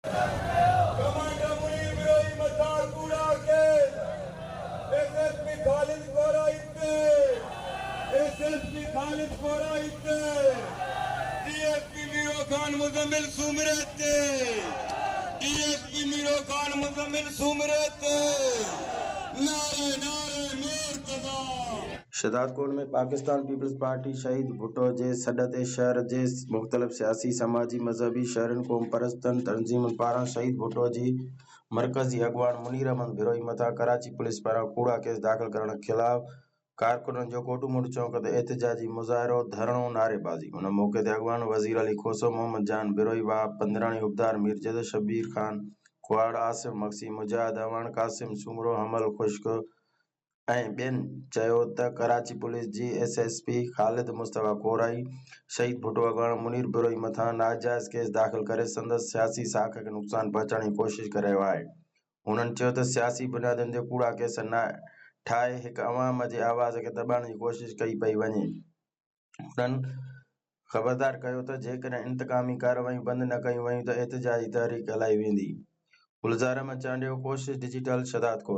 Commander Munir Ibrahim मतार कूड़ा के SSP Khalid Kora इत्ते एसएसपी खालिद कोरा इत्ते डीएसपी मीरो खान मुजम्मिल सुमरते डीएसपी मीरो खान मुजम्मिल सुमरते नारे नारे मुर्तजा। शहदादकोट में पाकिस्तान पीपल्स पार्टी शहीद भुट्टो जे सॾ ते शहर जे मुख़्तलिफ़ सियासी समाजी मज़हबी शहरनि क़ौम परस्तनि तंज़ीमुनि पारां शहीद भुट्टो जी मरकज़ी अॻवान मुनीर अहमद बिरोई मथां कराची पुलिस पारां कूड़ा केस दाख़िल करण ख़िलाफ़ कारकुननि जो कोटूमोटू चौक ते एहतिजाजी मुज़ाहिरो धरणो नारेबाज़ी। उन मौक़े ते अॻवान वज़ीर अली खोसो मोहम्मद जान बिरोई वाहब पंद्राणी उबदार मीरजद शब्बीर खान कुआड़ आसिम मक्सी मुजाहिद अवान कासिम सूमरो हमल खुश्क ऐं ॿियनि चयो त कराची पुलिस जी एसएसपी ख़ालिद मुस्तफ़ा कोराई शहीद भुट्टो अॻवान मुनीर बिरोई मथां नाजाइज़ केस दाख़िल करे संदसि सियासी साख खे नुक़सान पहुचाइण जी कोशिश करे रहियो आहे। हुननि चयो त सियासी बुनियादनि ते कूड़ा केस ठाहे हिक अवाम जे आवाज़ खे दॿाइण जी कोशिश कई पई वञे। हुननि ख़बरदार कयो त जेकॾहिं इंतक़ामी कार्रवायूं बंदि न कयूं वयूं त एहतिजाजी तहरीक हलाई वेंदी। गुलज़ार में चवण ॾियो कोशिश डिजिटल शहदादकोट।